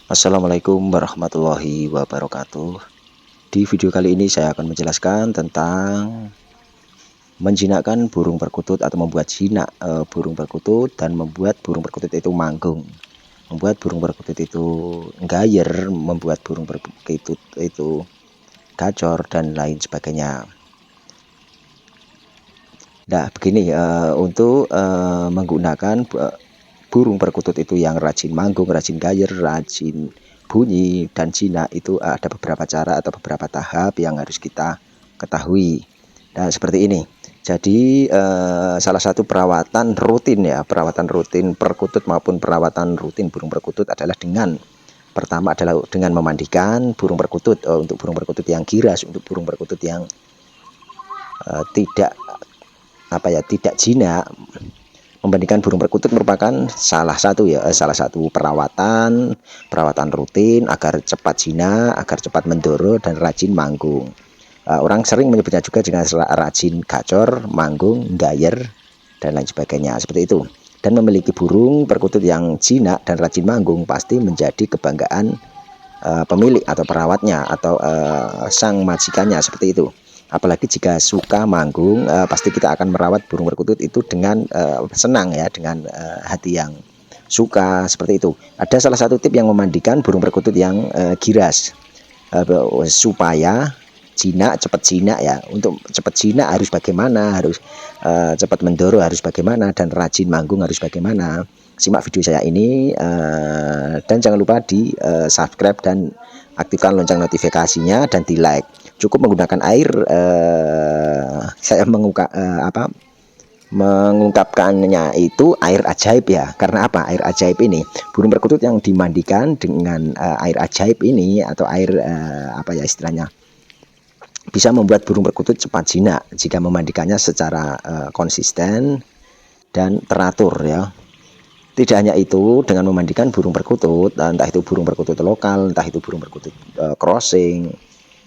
Assalamualaikum warahmatullahi wabarakatuh. Di video kali ini saya akan menjelaskan tentang menjinakkan burung perkutut atau membuat jinak burung perkutut dan membuat burung perkutut itu manggung, membuat burung perkutut itu gayer, membuat burung perkutut itu gacor dan lain sebagainya. Nah, begini untuk menggunakan burung perkutut itu yang rajin manggung, rajin gayer, rajin bunyi dan jinak itu ada beberapa cara atau beberapa tahap yang harus kita ketahui. Nah, seperti ini. Jadi salah satu perawatan rutin ya, perawatan rutin perkutut maupun perawatan rutin burung perkutut adalah pertama adalah dengan memandikan burung perkutut. Untuk burung perkutut yang giras, untuk burung perkutut yang tidak jinak, membandingkan burung perkutut merupakan salah satu perawatan rutin agar cepat jinak, agar cepat mendoro dan rajin manggung. Orang sering menyebutnya juga dengan rajin gacor, manggung, gayer dan lain sebagainya seperti itu. Dan memiliki burung perkutut yang jinak dan rajin manggung pasti menjadi kebanggaan pemilik atau perawatnya atau sang majikannya seperti itu. Apalagi jika suka manggung, pasti kita akan merawat burung perkutut itu dengan senang ya, dengan hati yang suka seperti itu. Ada salah satu tip yang memandikan burung perkutut yang giras supaya cepat jinak ya. Untuk cepat jinak harus bagaimana, harus cepat mendoro harus bagaimana, dan rajin manggung harus bagaimana. Simak video saya ini dan jangan lupa di subscribe dan aktifkan lonceng notifikasinya dan di like. Cukup menggunakan air, saya mengungkapkannya itu air ajaib ya. Karena apa? Air ajaib ini, burung perkutut yang dimandikan dengan air ajaib ini atau air istilahnya, bisa membuat burung perkutut cepat jinak jika memandikannya secara konsisten dan teratur ya. Tidak hanya itu, dengan memandikan burung perkutut, entah itu burung perkutut lokal, entah itu burung perkutut crossing,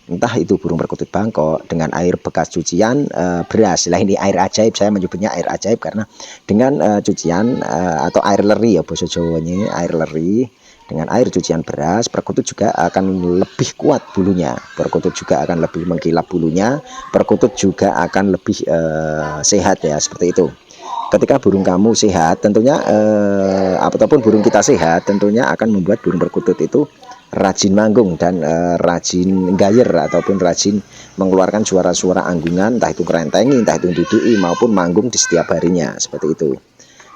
entah itu burung perkutut Bangkok, dengan air bekas cucian beras. Lah ini air ajaib, saya menyebutnya air ajaib karena dengan cucian atau air leri ya bahasa Jawanya, air leri dengan air cucian beras, perkutut juga akan lebih kuat bulunya, perkutut juga akan lebih mengkilap bulunya, perkutut juga akan lebih sehat ya, seperti itu. Ketika burung kamu sehat, tentunya ataupun burung kita sehat, tentunya akan membuat burung perkutut itu rajin manggung dan rajin gayer ataupun rajin mengeluarkan suara-suara anggungan, entah itu kerentengi, entah itu didui maupun manggung di setiap harinya seperti itu.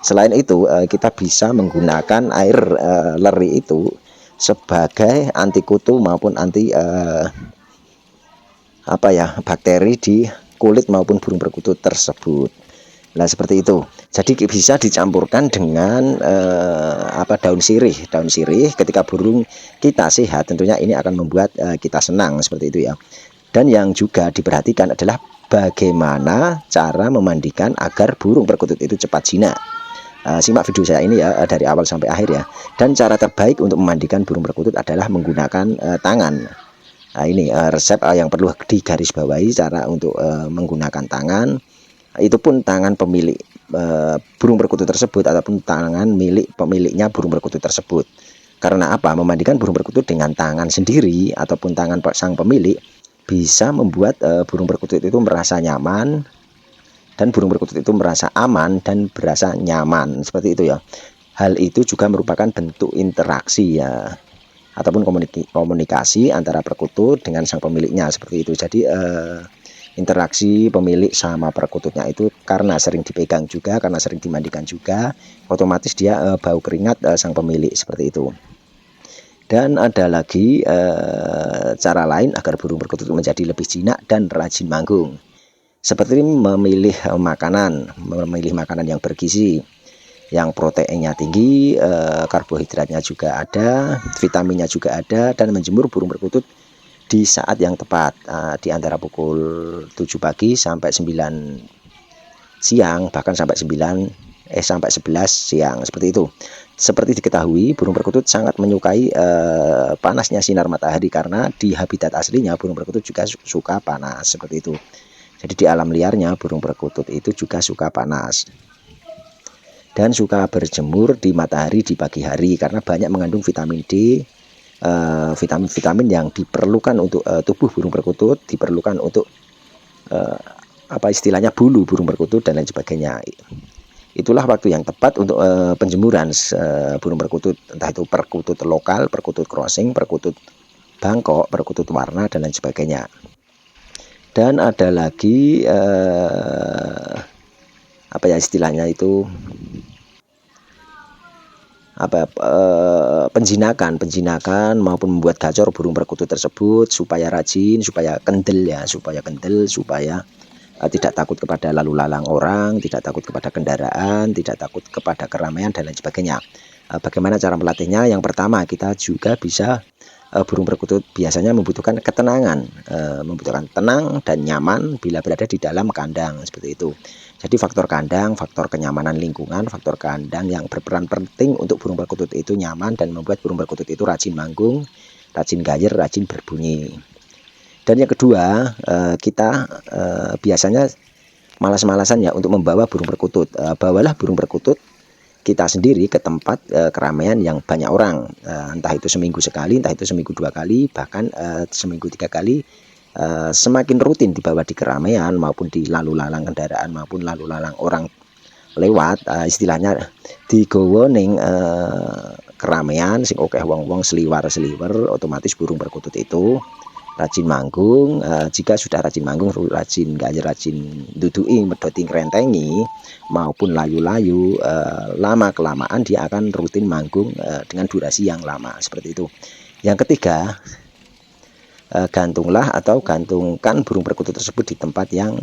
Selain itu, kita bisa menggunakan air leri itu sebagai anti kutu maupun anti bakteri di kulit maupun burung perkutut tersebut. Nah, seperti itu. Jadi bisa dicampurkan dengan daun sirih. Daun sirih ketika burung kita sehat, tentunya ini akan membuat kita senang seperti itu ya. Dan yang juga diperhatikan adalah bagaimana cara memandikan agar burung perkutut itu cepat jinak. Simak video saya ini ya dari awal sampai akhir ya. Dan cara terbaik untuk memandikan burung perkutut adalah menggunakan tangan. Nah, ini resep yang perlu digarisbawahi, cara untuk menggunakan tangan. Itu pun tangan pemilik burung perkutut tersebut ataupun tangan milik pemiliknya burung perkutut tersebut. Karena apa? Memandikan burung perkutut dengan tangan sendiri ataupun tangan sang pemilik bisa membuat burung perkutut itu merasa nyaman dan burung perkutut itu merasa aman dan berasa nyaman seperti itu ya. Hal itu juga merupakan bentuk interaksi ya, ataupun komunikasi antara perkutut dengan sang pemiliknya seperti itu. Jadi interaksi pemilik sama perkututnya itu karena sering dipegang juga, karena sering dimandikan juga, otomatis dia bau keringat sang pemilik seperti itu. Dan ada lagi cara lain agar burung perkutut menjadi lebih jinak dan rajin manggung, seperti memilih makanan yang bergizi, yang proteinnya tinggi, karbohidratnya juga ada, vitaminnya juga ada, dan menjemur burung perkutut di saat yang tepat, di antara pukul 7 pagi sampai 9 siang, bahkan sampai 11 siang seperti itu. Seperti diketahui, burung perkutut sangat menyukai panasnya sinar matahari karena di habitat aslinya burung perkutut juga suka panas seperti itu. Jadi di alam liarnya burung perkutut itu juga suka panas dan suka berjemur di matahari di pagi hari karena banyak mengandung vitamin D vitamin-vitamin yang diperlukan untuk tubuh burung perkutut, diperlukan untuk apa istilahnya bulu burung perkutut dan lain sebagainya. Itulah waktu yang tepat untuk penjemuran burung perkutut, entah itu perkutut lokal, perkutut crossing, perkutut Bangkok, perkutut warna dan lain sebagainya. Dan ada lagi apa ya istilahnya itu, apa penjinakan maupun membuat gacor burung perkutut tersebut supaya rajin, supaya kendel ya, supaya tidak takut kepada lalu lalang orang, tidak takut kepada kendaraan, tidak takut kepada keramaian dan lain sebagainya. Bagaimana cara melatihnya? Yang pertama, kita juga bisa burung perkutut biasanya membutuhkan ketenangan, membutuhkan tenang dan nyaman bila berada di dalam kandang seperti itu. Jadi faktor kandang, faktor kenyamanan lingkungan, faktor kandang yang berperan penting untuk burung perkutut itu nyaman dan membuat burung perkutut itu rajin manggung, rajin gayer, rajin berbunyi. Dan yang kedua, kita biasanya malas-malasan ya untuk membawa burung perkutut. Bawalah burung perkutut kita sendiri ke tempat keramaian yang banyak orang, entah itu seminggu sekali, entah itu seminggu 2 kali, bahkan seminggu 3 kali. Semakin rutin dibawa di keramaian maupun di lalu lalang kendaraan maupun lalu lalang orang lewat, istilahnya digowo ning keramaian sing akeh wong-wong seliwar-seliwer, otomatis burung perkutut itu rajin manggung. Jika sudah rajin manggung, rajin gayer, rajin dudui, medoti, ngrentengi maupun layu-layu, lama kelamaan dia akan rutin manggung dengan durasi yang lama seperti itu. Yang ketiga, gantunglah atau gantungkan burung perkutut tersebut di tempat yang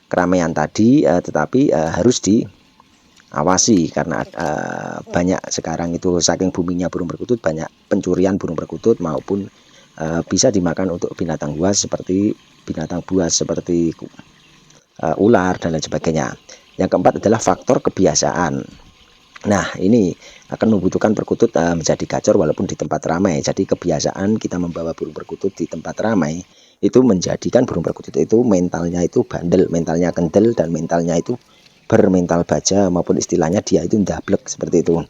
keramaian tadi, tetapi harus diawasi karena banyak sekarang itu saking boomingnya burung perkutut, banyak pencurian burung perkutut maupun bisa dimakan untuk binatang buas seperti ular dan lain sebagainya. Yang keempat adalah faktor kebiasaan. Nah, ini akan membutuhkan perkutut menjadi gacor walaupun di tempat ramai. Jadi kebiasaan kita membawa burung perkutut di tempat ramai itu menjadikan burung perkutut itu mentalnya itu bandel, mentalnya kendel, dan mentalnya itu bermental baja maupun istilahnya dia itu ndablek seperti itu.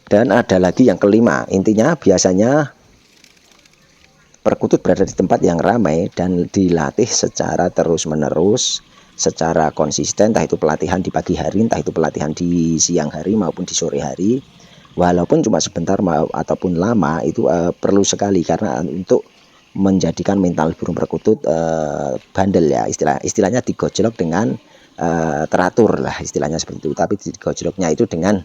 Dan ada lagi yang kelima, intinya biasanya perkutut berada di tempat yang ramai dan dilatih secara terus-menerus, secara konsisten, entah itu pelatihan di pagi hari, entah itu pelatihan di siang hari maupun di sore hari, walaupun cuma sebentar ataupun lama, itu perlu sekali karena untuk menjadikan mental burung perkutut bandel ya, istilahnya digojlok dengan teratur lah istilahnya seperti itu, tapi digojloknya itu dengan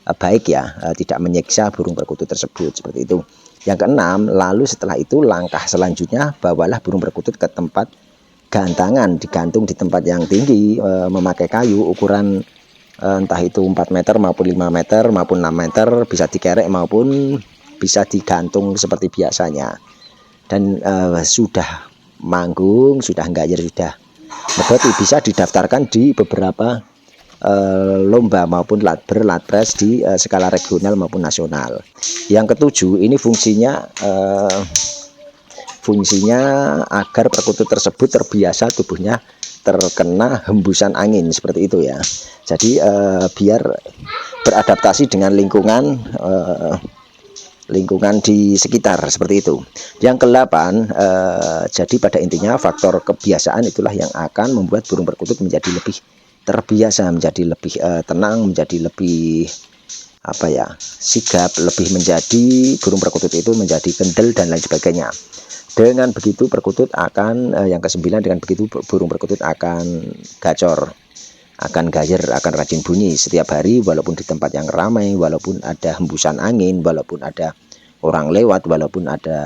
baik ya, tidak menyiksa burung perkutut tersebut seperti itu. Yang keenam, lalu setelah itu langkah selanjutnya bawalah burung perkutut ke tempat gantangan, digantung di tempat yang tinggi, memakai kayu ukuran entah itu 4 meter maupun 5 meter maupun 6 meter, bisa dikerek maupun bisa digantung seperti biasanya. Dan sudah manggung, sudah gayer, sudah medoti, bisa didaftarkan di beberapa lomba maupun berlatpres di skala regional maupun nasional. Yang ketujuh, ini fungsinya agar perkutut tersebut terbiasa tubuhnya terkena hembusan angin seperti itu ya. Jadi biar beradaptasi dengan lingkungan di sekitar seperti itu. Yang ke-8, jadi pada intinya faktor kebiasaan itulah yang akan membuat burung perkutut menjadi lebih terbiasa, menjadi lebih tenang, menjadi lebih sigap, lebih menjadi burung perkutut itu menjadi kendel dan lain sebagainya. Dengan begitu perkutut akan yang ke-9, dengan begitu burung perkutut akan gacor, akan gayer, akan rajin bunyi setiap hari walaupun di tempat yang ramai, walaupun ada hembusan angin, walaupun ada orang lewat, walaupun ada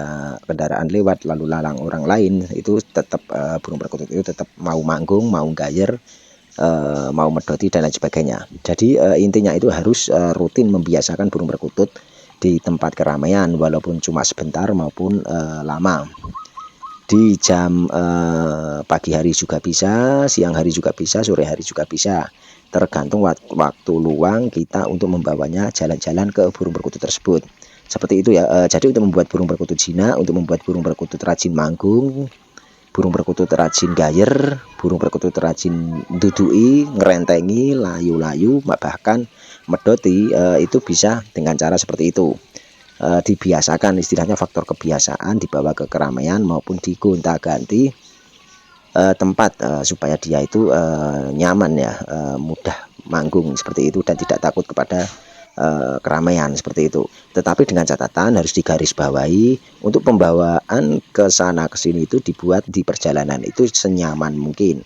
kendaraan lewat, lalu lalang orang lain, itu tetap burung perkutut itu tetap mau manggung, mau gayer, mau medoti dan lain sebagainya. Jadi intinya itu harus rutin membiasakan burung perkutut di tempat keramaian walaupun cuma sebentar maupun lama. Di jam pagi hari juga bisa, siang hari juga bisa, sore hari juga bisa, tergantung waktu luang kita untuk membawanya jalan-jalan ke burung perkutut tersebut. Seperti itu ya. Jadi untuk membuat burung perkutut jinak, untuk membuat burung perkutut rajin manggung, burung perkutut rajin gayer, burung perkutut rajin dudui, ngerentengi, layu-layu, bahkan medoti, itu bisa dengan cara seperti itu. dibiasakan, istilahnya faktor kebiasaan, dibawa ke keramaian maupun digonta-ganti tempat supaya dia itu nyaman ya, mudah manggung seperti itu dan tidak takut kepada keramaian seperti itu. Tetapi dengan catatan harus digarisbawahi untuk pembawaan ke sana ke sini itu dibuat di perjalanan itu senyaman mungkin.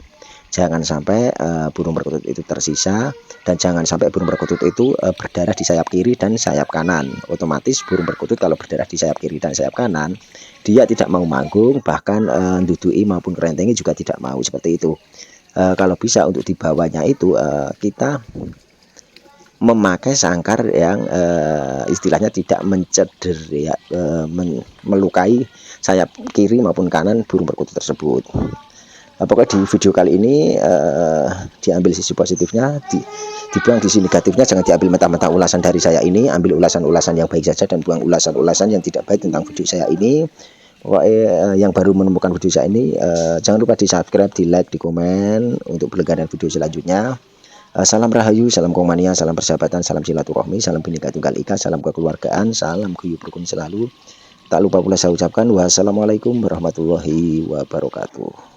Jangan sampai burung perkutut itu tersisa, dan jangan sampai burung perkutut itu berdarah di sayap kiri dan sayap kanan. Otomatis burung perkutut kalau berdarah di sayap kiri dan sayap kanan, dia tidak mau manggung, bahkan dudui maupun kerentengi juga tidak mau seperti itu. Kalau bisa untuk dibawanya itu kita memakai sangkar yang istilahnya tidak mencederai, melukai sayap kiri maupun kanan burung perkutut tersebut. Pokoknya di video kali ini diambil sisi positifnya, dibuang sisi negatifnya. Jangan diambil mentah-mentah ulasan dari saya ini, ambil ulasan-ulasan yang baik saja dan buang ulasan-ulasan yang tidak baik tentang video saya ini. Pokoknya yang baru menemukan video saya ini jangan lupa di subscribe, di like, di komen untuk berlangganan video selanjutnya. Salam Rahayu, salam Komania, salam persahabatan, salam silaturahmi, salam Bhinneka Tunggal Ika, salam kekeluargaan, salam guyub rukun selalu. Tak lupa pula saya ucapkan wassalamualaikum warahmatullahi wabarakatuh.